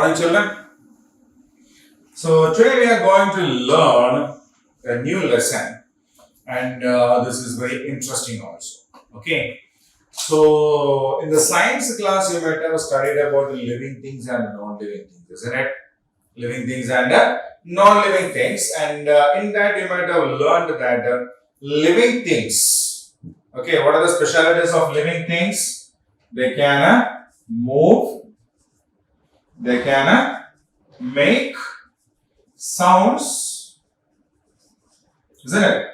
Morning, children. So today we are going to learn a new lesson, and this is very interesting also. Okay. So in the science class, you might have studied about the living things and non-living things, isn't it? Living things and non-living things, and in that you might have learned that living things. Okay, what are the specialities of living things? They can move. They can make sounds, isn't it?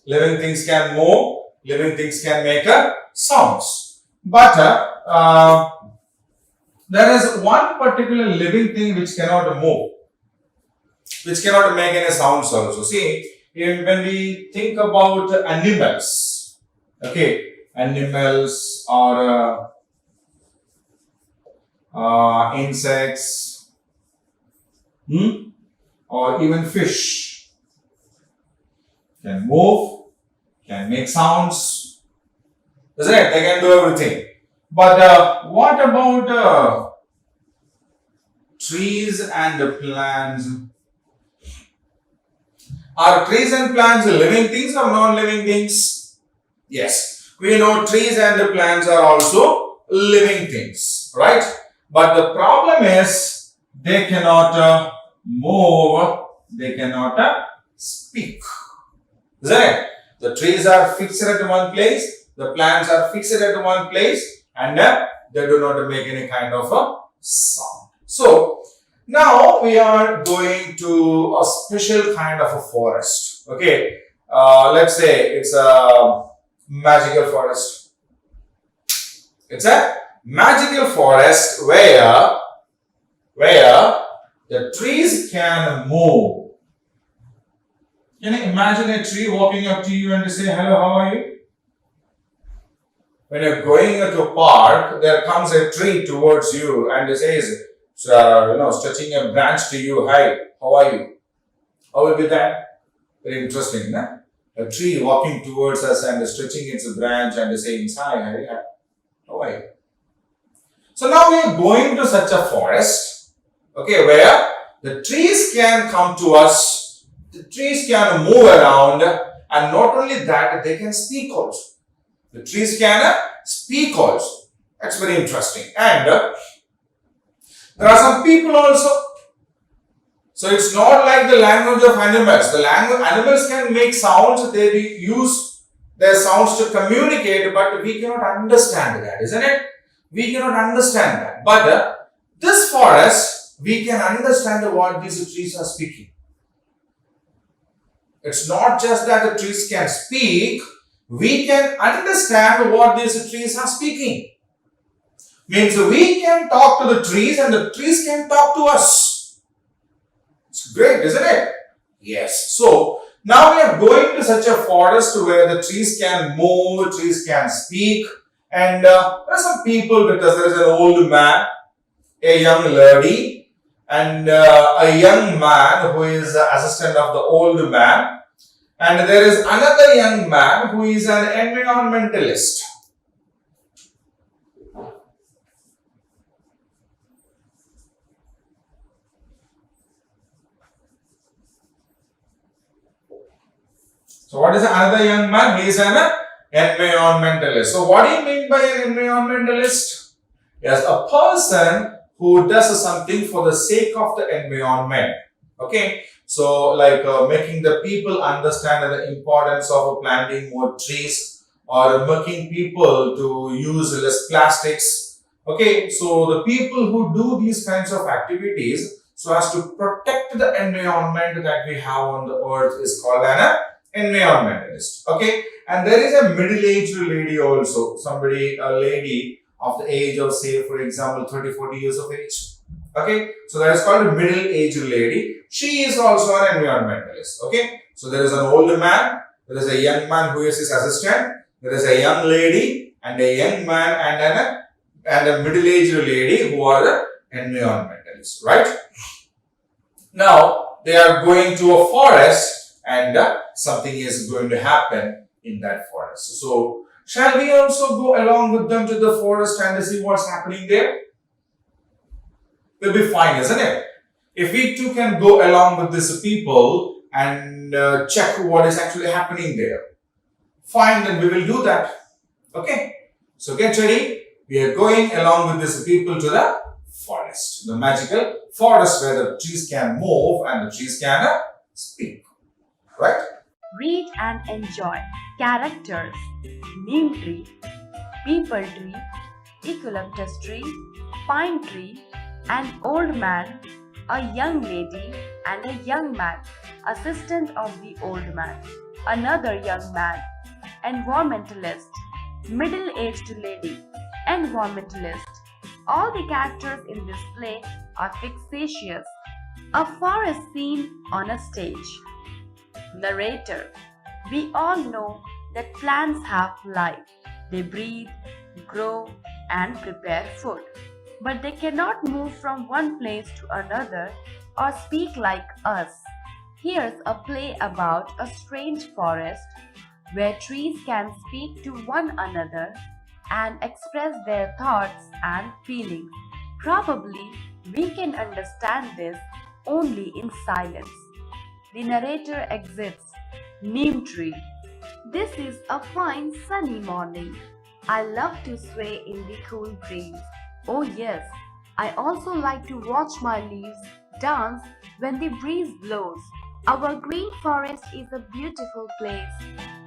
Living things can move, living things can make sounds. But there is one particular living thing which cannot move, which cannot make any sounds also. See, when we think about animals, okay, animals or insects, or even fish can move, can make sounds, isn't it? They can do everything. But what about trees and plants? Are trees and plants living things or non-living things? Yes, we know trees and plants are also living things, right? But the problem is they cannot move, they cannot speak. Isn't it? The trees are fixed at one place, the plants are fixed at one place, and they do not make any kind of a sound. So now we are going to a special kind of a forest. Okay, let's say it's a magical forest. It's a magical forest where the trees can move. Can you imagine a tree walking up to you and say, hello, how are you? When you're going into a park, there comes a tree towards you and it says, stretching a branch to you, hi, how are you? How will be that? Very interesting, no? A tree walking towards us and stretching its branch and saying, hi, how are you? So now we are going to such a forest, okay, where the trees can come to us, the trees can move around, and not only that, they can speak also. The trees can speak also. That's very interesting. And there are some people also. So it's not like the language of animals. The language animals can make sounds, they use their sounds to communicate, but we cannot understand that, isn't it? We cannot understand that. But this forest, we can understand what these trees are speaking. It's not just that the trees can speak, we can understand what these trees are speaking. Means we can talk to the trees and the trees can talk to us. It's great, isn't it? Yes. So now we are going to such a forest where the trees can move, trees can speak. And there are some people with us. There is an old man, a young lady, and a young man who is the assistant of the old man. And there is another young man who is an environmentalist. So what is another young man? He is an environmentalist. So what do you mean by an environmentalist? Yes, a person who does something for the sake of the environment. Okay, so like making the people understand the importance of planting more trees or making people to use less plastics. Okay, so the people who do these kinds of activities so as to protect the environment that we have on the earth is called an environmentalist. Okay, and there is a middle-aged lady also, a lady of the age of, say, for example, 30-40 years of age. Okay, so that is called a middle-aged lady. She is also an environmentalist. Okay, so there is an older man, there is a young man who is his assistant, there is a young lady and a young man and a middle-aged lady who are the environmentalists, right? Now they are going to a forest and something is going to happen in that forest. So shall we also go along with them to the forest and see what's happening there? We'll be fine, isn't it? If we too can go along with these people and check what is actually happening there, fine, then we will do that. Okay? So get ready. We are going along with these people to the forest, the magical forest where the trees can move and the trees can speak. Right? Read and enjoy. Characters: neem tree, peepal tree, eucalyptus tree, pine tree, an old man, a young lady, and a young man, assistant of the old man, another young man, environmentalist, middle-aged lady, environmentalist. All the characters in this play are fictitious. A forest scene on a stage. Narrator: we all know that plants have life. They breathe, grow, and prepare food. But they cannot move from one place to another or speak like us. Here's a play about a strange forest where trees can speak to one another and express their thoughts and feelings. Probably we can understand this only in silence. The narrator exits. Neem tree. This is a fine sunny morning. I love to sway in the cool breeze. Oh yes, I also like to watch my leaves dance when the breeze blows. Our green forest is a beautiful place.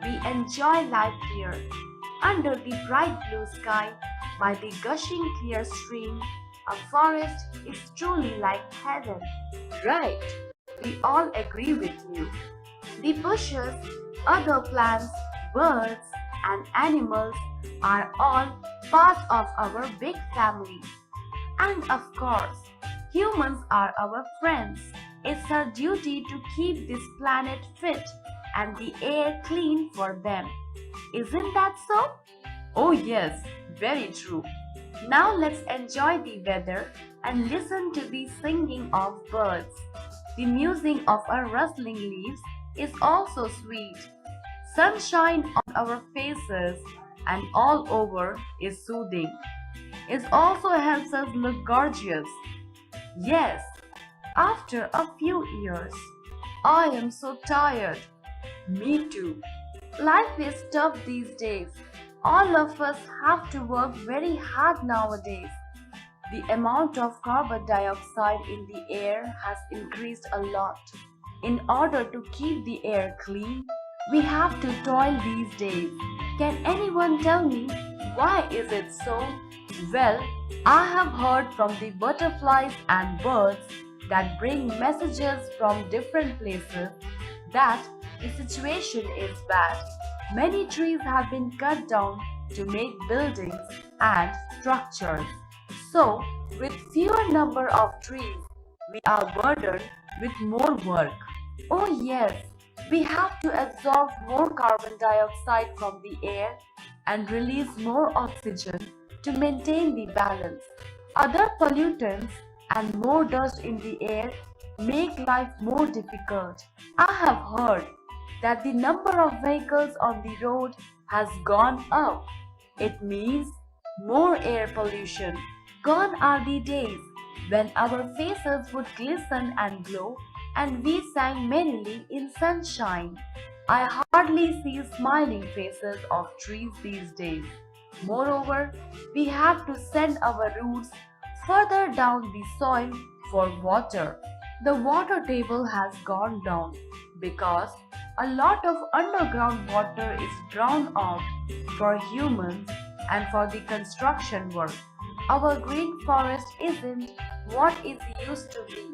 We enjoy life here. Under the bright blue sky, by the gushing clear stream, a forest is truly like heaven. Right, we all agree with you. The bushes, other plants, birds, and animals are all part of our big family. And of course, humans are our friends. It's our duty to keep this planet fit and the air clean for them. Isn't that so? Oh yes, very true. Now let's enjoy the weather and listen to the singing of birds. The musing of our rustling leaves is also sweet. Sunshine on our faces and all over is soothing. It also helps us look gorgeous. Yes, after a few years. I am so tired. Me too. Life is tough these days. All of us have to work very hard nowadays. The amount of carbon dioxide in the air has increased a lot. In order to keep the air clean, we have to toil these days. Can anyone tell me why is it so? Well, I have heard from the butterflies and birds that bring messages from different places that the situation is bad. Many trees have been cut down to make buildings and structures. So, with fewer number of trees, we are burdened with more work. Oh yes, we have to absorb more carbon dioxide from the air and release more oxygen to maintain the balance. Other pollutants and more dust in the air make life more difficult. I have heard that the number of vehicles on the road has gone up. It means more air pollution. Gone are the days when our faces would glisten and glow and we sang merrily in sunshine. I hardly see smiling faces of trees these days. Moreover, we have to send our roots further down the soil for water. The water table has gone down because a lot of underground water is drawn off for humans and for the construction work. Our green forest isn't what it used to be.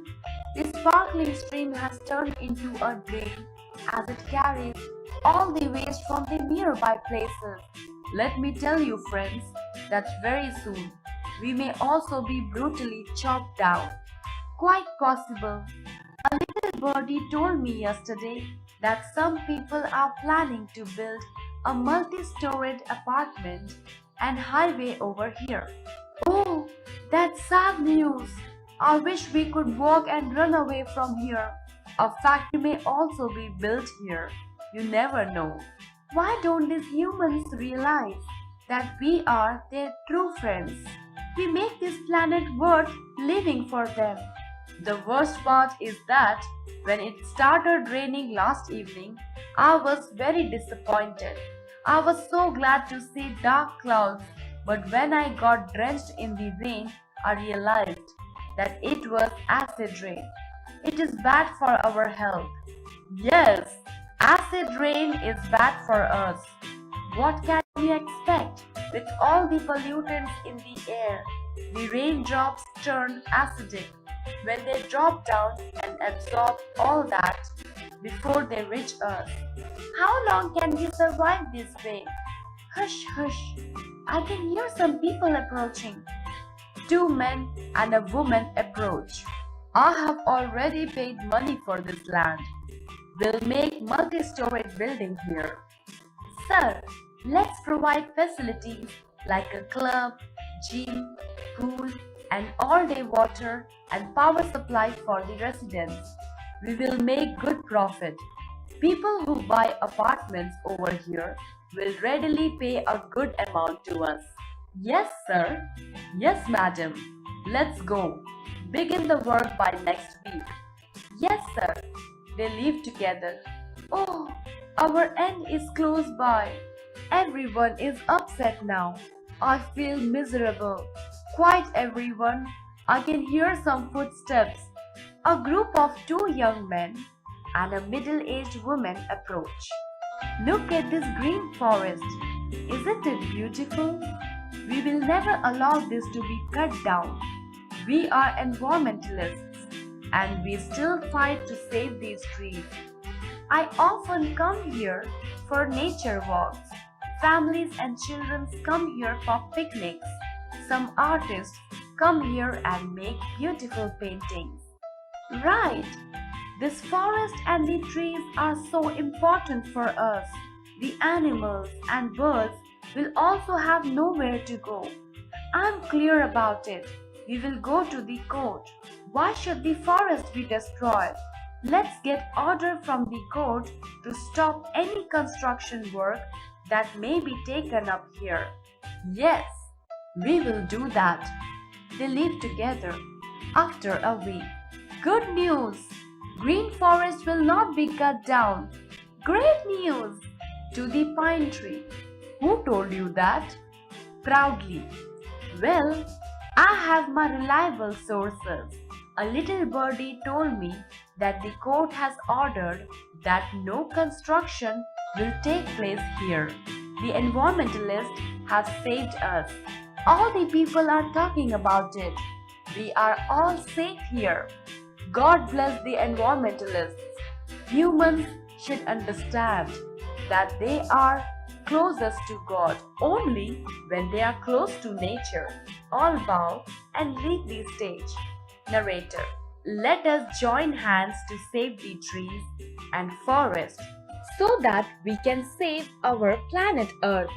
The sparkling stream has turned into a drain as it carries all the waste from the nearby places. Let me tell you, friends, that very soon we may also be brutally chopped down. Quite possible. A little birdie told me yesterday that some people are planning to build a multi-storied apartment and highway over here. Oh, that's sad news. I wish we could walk and run away from here. A factory may also be built here. You never know. Why don't these humans realize that we are their true friends? We make this planet worth living for them. The worst part is that when it started raining last evening, I was very disappointed. I was so glad to see dark clouds, but when I got drenched in the rain, I realized that it was acid rain. It is bad for our health. Yes, acid rain is bad for us. What can we expect with all the pollutants in the air? The raindrops turn acidic when they drop down and absorb all that before they reach us. How long can we survive this way? Hush, hush. I can hear some people approaching. Two men and a woman approach. I have already paid money for this land. We'll make multi-story building here. Sir, let's provide facilities like a club, gym, pool, and all-day water and power supply for the residents. We will make good profit. People who buy apartments over here will readily pay a good amount to us. Yes, sir. Yes, madam. Let's go. Begin the work by next week. Yes, sir. They leave together. Oh, our end is close by. Everyone is upset now. I feel miserable. Quite everyone. I can hear some footsteps. A group of two young men and a middle-aged woman approach. Look at this green forest. Isn't it beautiful? We will never allow this to be cut down. We are environmentalists and we still fight to save these trees. I often come here for nature walks. Families and children come here for picnics. Some artists come here and make beautiful paintings. Right! This forest and the trees are so important for us. The animals and birds will also have nowhere to go. I'm clear about it. We will go to the court. Why should the forest be destroyed? Let's get order from the court to stop any construction work that may be taken up here. Yes, we will do that. They live together. After a week. Good news! Green forest will not be cut down. Great news! To the pine tree. Who told you that? Proudly. Well, I have my reliable sources. A little birdie told me that the court has ordered that no construction will take place here. The environmentalists have saved us. All the people are talking about it. We are all safe here. God bless the environmentalists. Humans should understand that they are closest to God only when they are close to nature. All bow and leave the stage. Narrator. Let us join hands to save the trees and forest so that we can save our planet Earth.